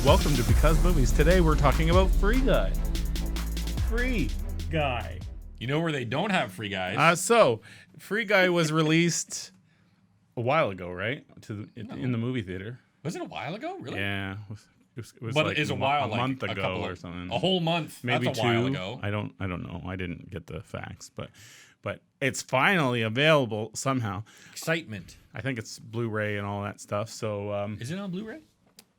welcome to Because Movies. Today we're talking about Free Guy. Free Guy. You know where they don't have Free Guys? So, Free Guy was released a while ago, right? In the movie theater. Was it a while ago? Really? Yeah. It was But like it is a while, a like month a ago couple or of, something. A whole month. Maybe That's a 2. while ago. I don't know. I didn't get the facts, but it's finally available somehow. Excitement. I think it's Blu-ray and all that stuff. So Is it on Blu-ray?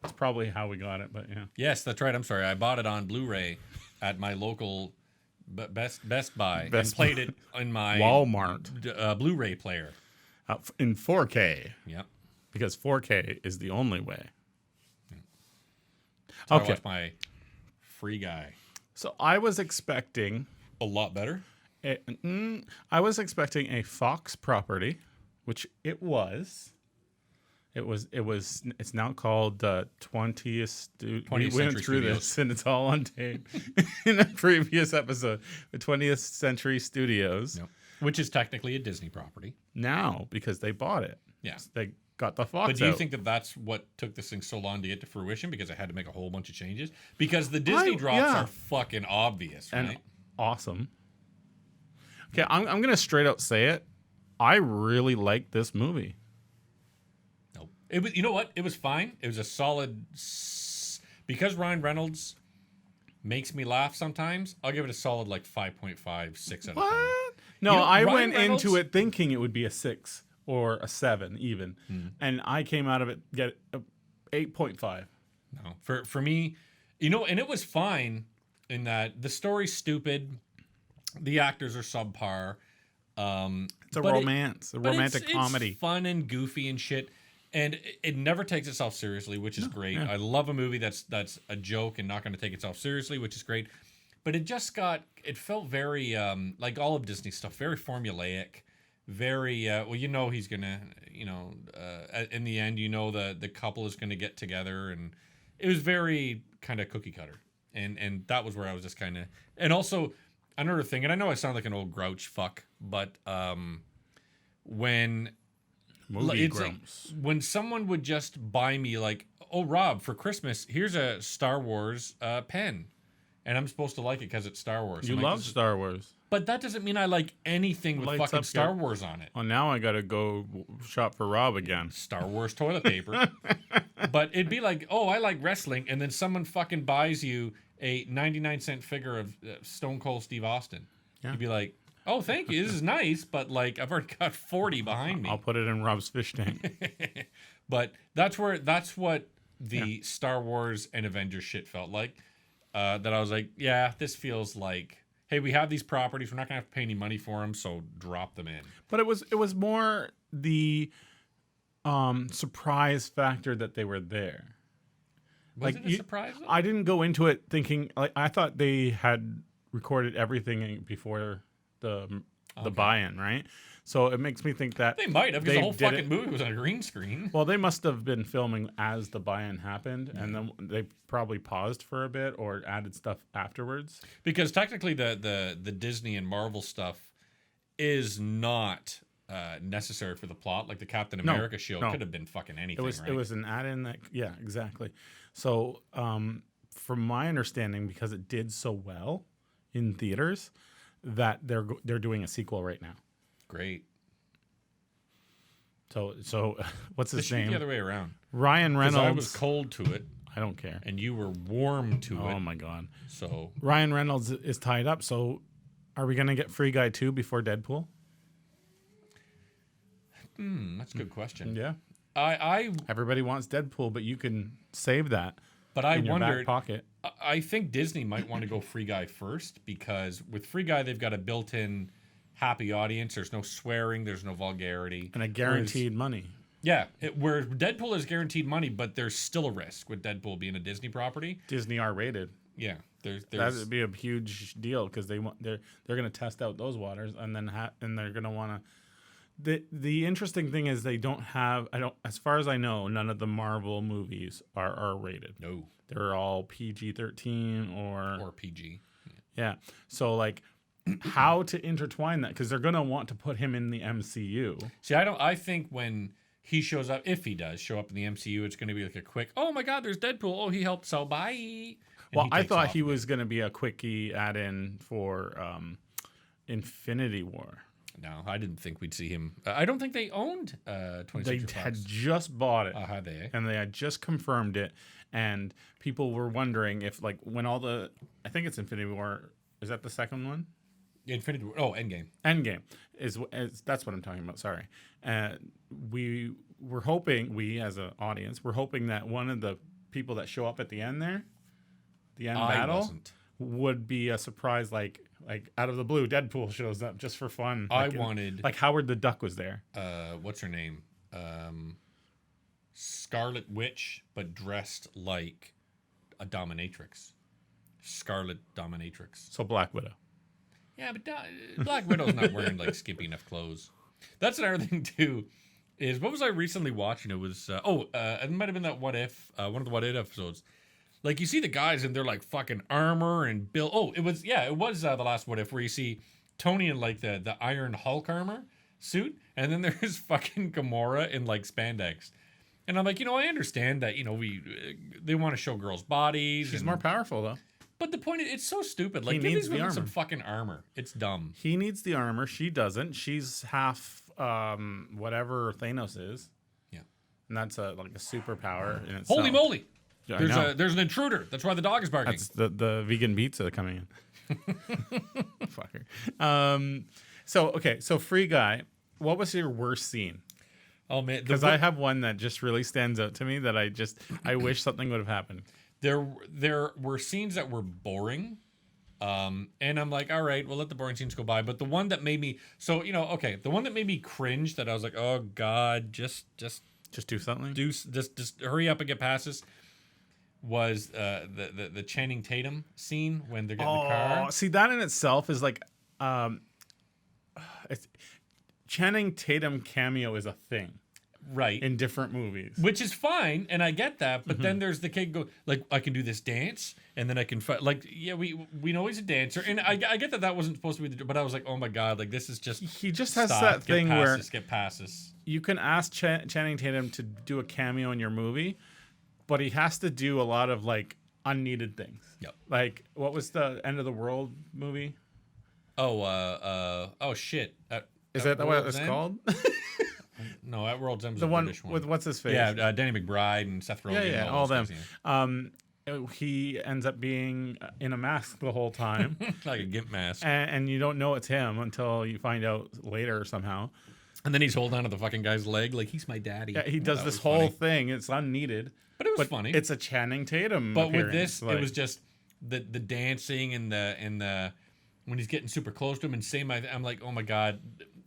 it's probably how we got it, but yeah. Yes, that's right. I'm sorry. I bought it on Blu-ray at my local Best Buy Best and played it in my Walmart Blu-ray player. in 4K Yep. because 4K is the only way. So I Okay. watched my Free Guy. So I was expecting A lot better. a Fox property, which it was. It's now called 20th. We 20th went Century through Studios. this, and it's all on tape in a previous episode. The 20th Century Studios. Yep. Which is technically a Disney property. Now, because they bought it, Yeah. they got the Fox. But do you out. think that that's what took this thing so long to get to fruition? Because I had to make a whole bunch of changes? Because the Disney drops are fucking obvious, right? and awesome? Okay, I'm gonna straight out say it. I really like this movie. Nope. It was, you know what? It was fine. It was a solid... Because Ryan Reynolds makes me laugh sometimes, I'll give it a solid like 5.5, 6 out of 10. What? No, You know, I Ryan went Reynolds- into it thinking it would be a 6 or a 7 even, and I came out of it get a 8.5. No. For me, you know, and it was fine in that the story's stupid, the actors are subpar. It's a but romance, a but romantic it's comedy. fun and goofy and shit, and it never takes itself seriously, which is great. yeah. I love a movie that's a joke and not going to take itself seriously, which is great. But it felt very like all of Disney stuff, very formulaic, very well. You know he's gonna, in the end, the couple is gonna get together, and it was very kind of cookie cutter, and that was where I was just kind of, and also another thing, and I know I sound like an old grouch fuck, but when Movie it's like, grumps. when someone would just buy me like, oh Rob, for Christmas, here's a Star Wars pen, and I'm supposed to like it because it's Star Wars. You I'm like, love Star Wars. but that doesn't mean I like anything with Lights fucking up Star your- Wars on it. Well, now I gotta go shop for Rob again. Star Wars toilet paper. But it'd be like, oh, I like wrestling, and then someone fucking buys you a 99-cent figure of Stone Cold Steve Austin. Yeah. You'd be like, oh, thank you, this is nice, but like I've already got 40 behind me. I'll put it in Rob's fish tank. But that's what the Star Wars and Avengers shit felt like. That I was like, yeah, this feels like, hey, we have these properties, we're not gonna have to pay any money for them, so drop them in. But it was more the surprise factor that they were there. Was it a surprise? Though? I didn't go into it thinking like I thought they had recorded everything before the buy-in, right? So it makes me think that They might have, because they the whole did fucking it- movie was on a green screen. Well, they must have been filming as the buy-in happened, and then they probably paused for a bit or added stuff afterwards. Because technically the Disney and Marvel stuff is not necessary for the plot. Like the Captain America shield no. could have been fucking anything, right? It was an add-in that exactly. So from my understanding, because it did so well in theaters, that they're doing a sequel right now. Great. So what's This his should be name? the other way around. Ryan Because Reynolds. I was cold to it, I don't care. and you were warm to Oh it. my god. So Ryan Reynolds is tied up. So are we gonna get Free Guy 2 before Deadpool? that's a good question. Yeah. I Everybody wants Deadpool, but you can save that but I in your back wondered. pocket. I think Disney might want to go Free Guy first, because with Free Guy they've got a built-in happy audience. There's no swearing. There's no vulgarity. And a guaranteed money. Yeah, where Deadpool is guaranteed money, but there's still a risk with Deadpool being a Disney property. Disney R-rated. Yeah, That there's would be a huge deal because they're going to test out those waters and then and they're going to want to. The interesting thing is they don't have as far as I know, none of the Marvel movies are R-rated. no They're all PG-13 or PG. yeah. So like how to intertwine that, because they're going to want to put him in the MCU. See, I think when he shows up. If he does show up in the MCU, it's going to be like a quick, oh my God, there's Deadpool. Oh, he helped, so bye. And Well, he I takes thought off he again. was going to be a quickie add-in for Infinity War. No, I didn't think we'd see him. I don't think they owned 26 They had just bought it, had they? and they had just confirmed it, and people were wondering if, like, when all the, I think it's Infinity War. Is that the second one? Infinity War. Oh, Endgame. Endgame is that's what I'm talking about. Sorry, we were hoping, we as an audience, we're hoping that one of the people that show up at the end there, the end I battle, wasn't. would be a surprise, like out of the blue, Deadpool shows up just for fun. I Like, wanted like Howard the Duck was there. what's her name? Scarlet Witch, but dressed like a dominatrix. Scarlet dominatrix. So Black Widow. Yeah, but Black Widow's not wearing like skimpy enough clothes. That's another thing too. Is what was I recently watching? It was it might have been that What If, one of the What If episodes. Like you see the guys and they're like fucking armor and build. Oh, it was the last What If where you see Tony in like the Iron Hulk armor suit, and then there's fucking Gamora in like spandex. And I'm like, I understand that they want to show girls' bodies. She's and, more powerful though. But the point is, it's so stupid. Like, He give needs these the women some armor. fucking armor. It's dumb. He needs the armor. She doesn't. She's half whatever Thanos is. Yeah. And that's like a superpower in itself. Holy moly! Yeah, I know. There's an intruder. That's why the dog is barking. That's the vegan pizza coming in. Fucker. So Free Guy, what was your worst scene? Oh man, Because I have one that just really stands out to me that I wish something would have happened. there were scenes that were boring, and I'm like, all right, we'll let the boring scenes go by. But the one that made me the one that made me cringe, that I was like, oh god, just Just do something. just hurry up and get past this, was the Channing Tatum scene when they're getting the car. See, that in itself is like, it's, Channing Tatum cameo is a thing Right. in different movies. Which is fine, and I get that, but then there's the kid go like, I can do this dance, and then I can fight. Like, yeah, we know he's a dancer, and I get that wasn't supposed to be, but I was like, oh my god, like this is just. He just has stop, that get thing past where this, get past this. you can ask Channing Tatum to do a cameo in your movie, but he has to do a lot of like unneeded things. Yep. Like, what was the End of the World movie? Oh shit. Is that what World's it's End? called? No, at World's End was The a one British one. with what's his face? Yeah, Danny McBride and Seth Rogen. Yeah, and all those them. guys, He ends up being in a mask the whole time, yeah. Like a gimp mask. and you don't know it's him until you find out later somehow. And then he's holding onto the fucking guy's leg like he's my daddy. Yeah, he does That this was whole funny. thing. It's unneeded, But it was funny. It's a Channing Tatum. But with appearance, this, it was just the dancing and the when he's getting super close to him and saying I'm like, oh my god.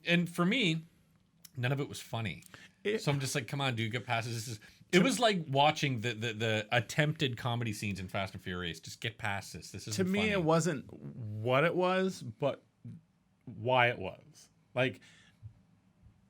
And for me, none of it was funny. So I'm just like, come on, dude, get past this. It was like watching the attempted comedy scenes in Fast and Furious. Just get past this. This is to me, funny. it wasn't what it was, but why it was. Like,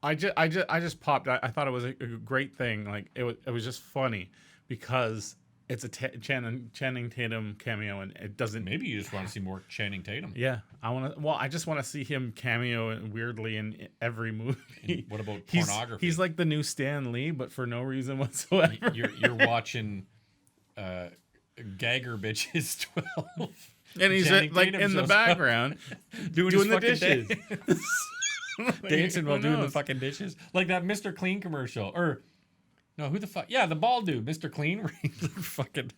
I just popped. I thought it was a great thing. Like, it was just funny because it's a Channing Tatum cameo, and it doesn't. Maybe you just want to see more Channing Tatum. Yeah, I just want to see him cameo weirdly in every movie. And what about He's pornography? He's like the new Stan Lee, but for no reason whatsoever. You're watching Gagger Bitches 12. And he's Channing like Tatum in the shows up. background doing doing the his fucking dishes. dancing while Who doing the knows? fucking dishes, like that Mr. Clean commercial, or no, who the fuck? Yeah, the bald dude, Mr. Clean. Where he's like fucking.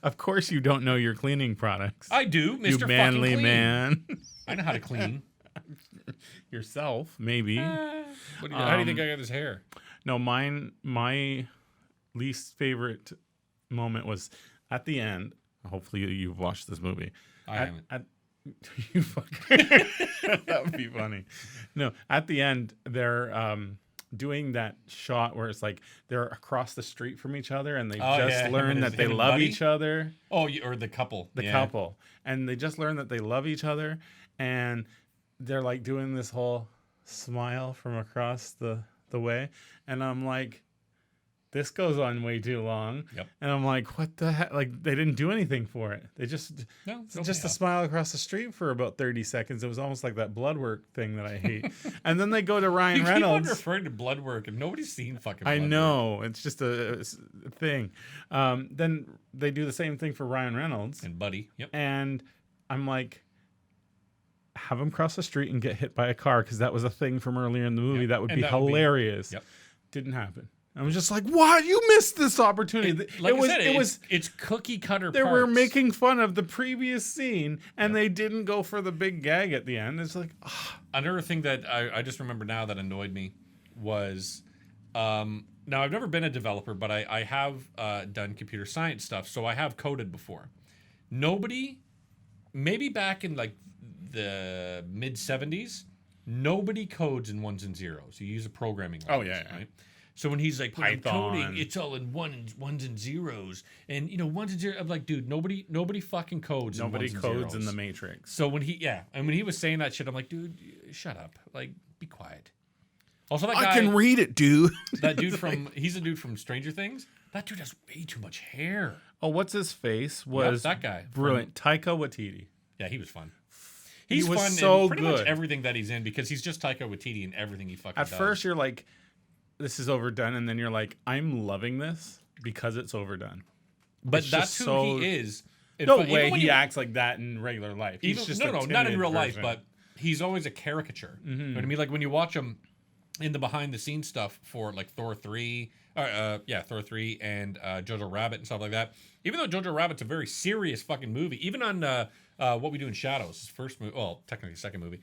Of course, you don't know your cleaning products. I do, Mr. You manly fucking Clean. man. I know how to clean. Yourself, maybe. How do you think I got his hair? No, my least favorite moment was at the end. Hopefully, you've watched this movie. I haven't. You fucker. That would be funny. No, at the end, they're doing that shot where it's like they're across the street from each other and they him learn and that his- they him and love Buddy? each other. Oh, or the couple. The Yeah. couple. And they just learn that they love each other. And they're like doing this whole smile from across the way. And I'm like, this goes on way too long. Yep. And I'm like, what the heck? Like, they didn't do anything for it. They just No, just a smile across the street for about 30 seconds. It was almost like that blood work thing that I hate. And then they go to Ryan You keep on Reynolds. referring to blood work, and nobody's seen fucking. I blood work. know, it's just a thing. Then they do the same thing for Ryan Reynolds, And Buddy, yep. and I'm like, have him cross the street and get hit by a car, because that was a thing from earlier in the movie. Yep. That would And be that would be- hilarious. Yep. Didn't happen. I was just like, "What? You missed this opportunity." Like I said, it was. it's cookie cutter. They were parts. making fun of the previous scene, and they didn't go for the big gag at the end. It's like, Another thing that I just remember now that annoyed me was, now I've never been a developer, but I have done computer science stuff, so I have coded before. Nobody, maybe back in like the mid 70s, nobody codes in ones and zeros. You use a programming language, yeah. right? So when he's like, when I'm Python. coding, it's all in ones and zeros, and ones and zeros. I'm like, dude, nobody fucking codes. nobody in ones codes and in zeros. the Matrix. So when he was saying that shit, I'm like, dude, shut up, like, be quiet. Also, that guy, read it, dude. that dude he's a dude from Stranger Things. That dude has way too much hair. Oh, what's his face? Was that guy. brilliant? Taika Waititi. Yeah, he was fun. He He's was fun so in pretty much good. everything that he's in, because he's just Taika Waititi in everything he fucking At does. first, you're like, "This is overdone," and then you're like, "I'm loving this because it's overdone." but it's that's just who so- he is. No Even way when he you- acts like that in regular life. He's Even, just no, a not in timid real life, version. but he's always a caricature. You know what I mean? Like when you watch him in the behind the scenes stuff for like Thor 3, Thor 3 and Jojo Rabbit and stuff like that. Even though Jojo Rabbit's a very serious fucking movie, even on What We Do in Shadows, his first movie, well, technically second movie,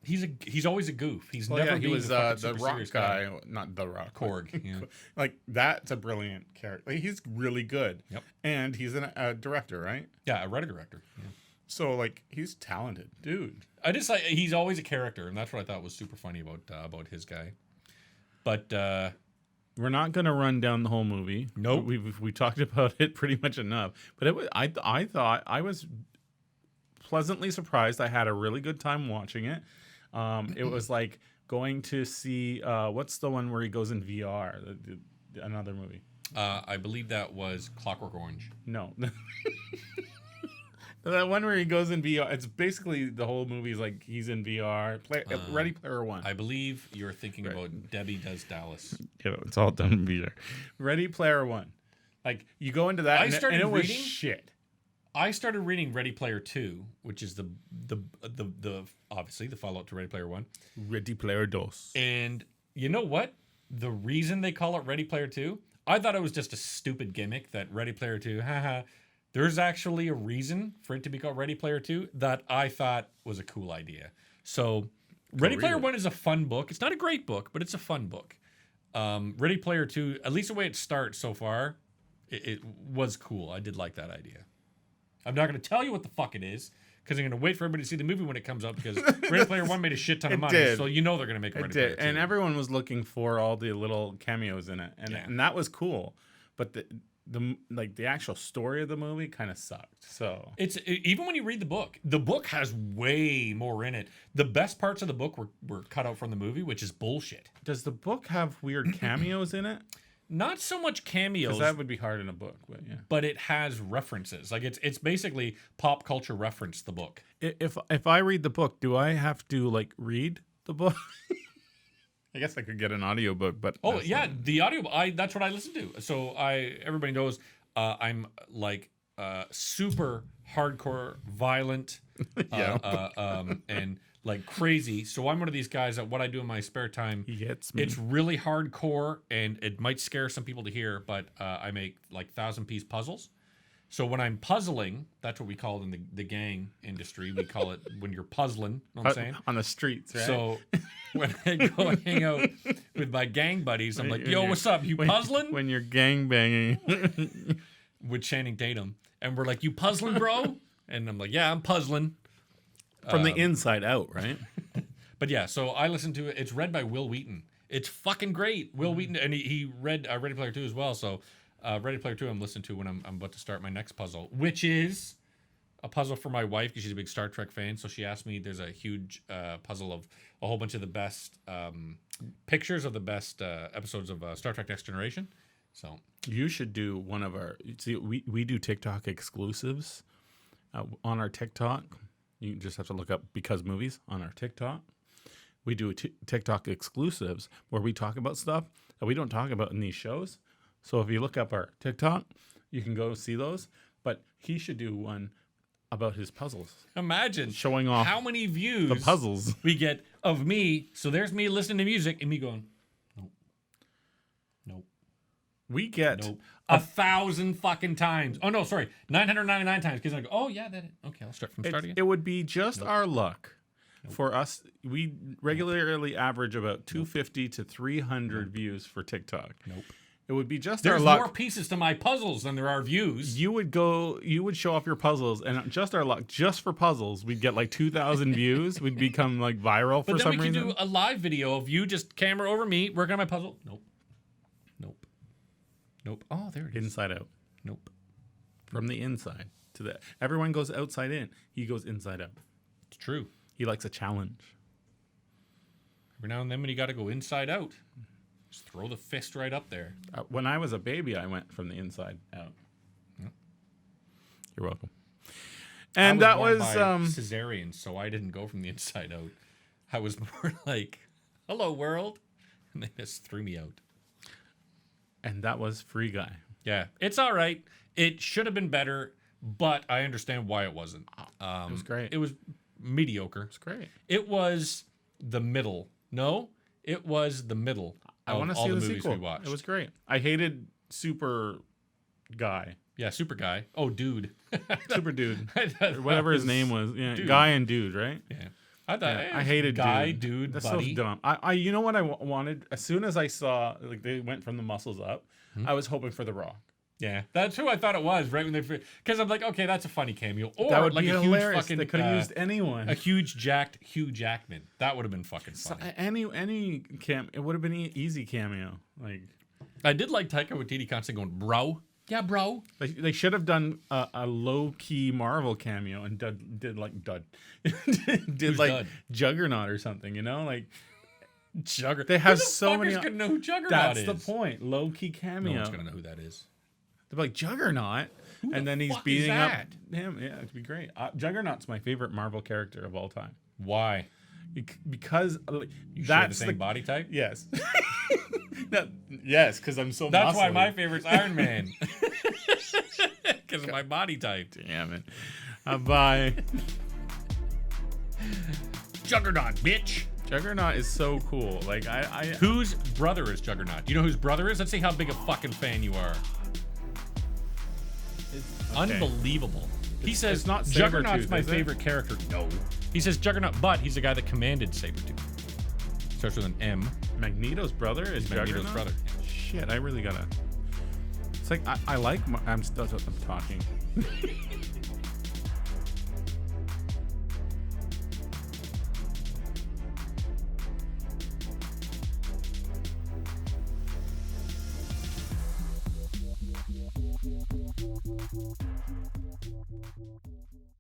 he's always a goof. He's Well, never yeah, he been was the fucking the super Rock serious guy, not the Rock. Korg. Yeah. Like that's a brilliant character. Like, he's really good. Yep. And he's a director, right? Yeah, a writer director. Yeah. So like he's talented, dude. I just like he's always a character, and that's what I thought was super funny about his guy. But We're not gonna run down the whole movie. Nope. We talked about it pretty much enough. But it was I thought I was pleasantly surprised. I had a really good time watching it. It was like going to see what's the one where he goes in VR? Another movie. I believe that was Clockwork Orange. No. That one where he goes in VR. It's basically the whole movie is like he's in VR. Ready Player One. I believe you're thinking about Debbie Does Dallas. Yeah, it's all done in VR. Ready Player One. Like you go into that, I and started it was reading- shit. I started reading Ready Player 2, which is the obviously the follow-up to Ready Player 1. Ready Player Dos. And you know what? The reason they call it Ready Player 2, I thought it was just a stupid gimmick that Ready Player 2, haha. There's actually a reason for it to be called Ready Player 2 that I thought was a cool idea. So Ready read Player it. 1 is a fun book. It's not a great book, but it's a fun book. Ready Player 2, at least the way it starts so far, it was cool. I did like that idea. I'm not going to tell you what the fuck it is, because I'm going to wait for everybody to see the movie when it comes up, because Ready Player 1 made a shit ton of It money, did. so you know they're going to make a It Ready Player did, 2. and everyone was looking for all the little cameos in it, Yeah. and that was cool. But the actual story of the movie kind of sucked. So Even when you read the book has way more in it. The best parts of the book were cut out from the movie, which is bullshit. does the book have weird cameos in it? Not so much cameos, Because that would be hard in a book. But yeah, but it has references. Like it's basically pop culture reference, the book. if I read the book, do I have to like read the book? I guess I could get an audiobook, but Oh that's yeah, not- the audio. That's what I listen to. So everybody knows I'm like super hardcore, violent, and like crazy. So I'm one of these guys that what I do in my spare time. he gets me. It's really hardcore, and it might scare some people to hear, but I make like 1,000-piece puzzles. So when I'm puzzling, that's what we call it in the gang industry. We call it when you're puzzling. Know what I'm saying? on the streets, right? So when I go hang out with my gang buddies, I'm like, When yo, you're- what's up? You puzzling? when you're gang banging. With Channing Tatum. And we're like, you puzzling, bro? And I'm like, yeah, I'm puzzling. From the inside out, right? But yeah, so I listened to it. It's read by Will Wheaton. It's fucking great. Will Wheaton, and he read Ready Player 2 as well. So Ready Player 2 I'm listening to when I'm about to start my next puzzle, which is a puzzle for my wife because she's a big Star Trek fan. So she asked me, there's a huge puzzle of a whole bunch of the best pictures of the best episodes of Star Trek Next Generation. So You should do one of our. See, we do TikTok exclusives on our TikTok. You just have to look up Because Movies on our TikTok. We do TikTok exclusives where we talk about stuff that we don't talk about in these shows. So if you look up our TikTok, you can go see those. But he should do one about his puzzles, imagine showing off how many views the puzzles. we get of me. So there's me listening to music and me going, nope, nope, We get nope, 1,000 fucking times. Oh no, sorry, 999 times. Because I go, oh yeah, okay. I'll start from start again. it would be just our luck for us. We regularly average about 250 to 300 views for TikTok. Nope. It would be just There's our luck. more pieces to my puzzles than there are views. You would show off your puzzles, and just our luck, just for puzzles, we'd get like 2,000 views. We'd become like viral for But then some we could reason. do a live video of you just camera over me working on my puzzle. Nope. Nope. Nope. Oh, there it is. Inside out, Nope. from the inside to the. Everyone goes outside in. He goes inside out. It's true. He likes a challenge. Every now and then when you got to go inside out, just throw the fist right up there. When I was a baby, I went from the inside out. Yep. You're welcome. I And that born was by cesarean, so I didn't go from the inside out. I was more like, "Hello, world," and they just threw me out. and that was Free Guy. Yeah, it's all right. It should have been better, but I understand why it wasn't. It was great. It was mediocre. It's great. It was the middle. No, it was the middle. I want to all see the the movies sequel. we watched. It was great. I hated Super Guy, Yeah, super guy. Oh, dude. Super Dude, I thought or whatever his that name was. Yeah, Dude. Guy and Dude, right? Yeah, I thought Yeah, I hated guy, dude, That's buddy. so dumb. I you know what I wanted? As soon as I saw like they went from the muscles up, Hmm? I was hoping for The Rock. Yeah, that's who I thought it was. Right when they, because I'm like, okay, that's a funny cameo, or That would like be a hilarious. huge fucking. They could have used anyone. a huge jacked Hugh Jackman. That would have been fucking So, funny. any cam. It would have been an easy cameo. Like I did like Taika Waititi constantly going, bro. Yeah, bro. they should have done a low key Marvel cameo and did Who's like Dud? Juggernaut or something. You know, like Juggernaut. They have Who the so fuck many- is gonna know who Juggernaut that's is? the point. Low key No cameo. one's gonna know who that is. They're like Juggernaut, the and then he's fuck is beating up that? him. Yeah, it'd be great. Juggernaut's my favorite Marvel character of all time Why? because You share the that's same body type. yes, yes, because I'm so. That's why muscly. my favorite's Iron Man. Because of my body type. Damn it. Bye. Juggernaut, bitch. Juggernaut is so cool. Like I Whose brother is Juggernaut? Do you know whose brother is? Let's see how big a fucking fan you are. okay. Unbelievable. He says it's not Juggernaut's Sabretooth, my is it? favorite character. No. He says Juggernaut, but he's the guy that commanded Sabretooth. Starts with an M. Magneto's brother is Magneto's Juggernaut? brother. Shit, I really gotta. It's like I like. I'm talking.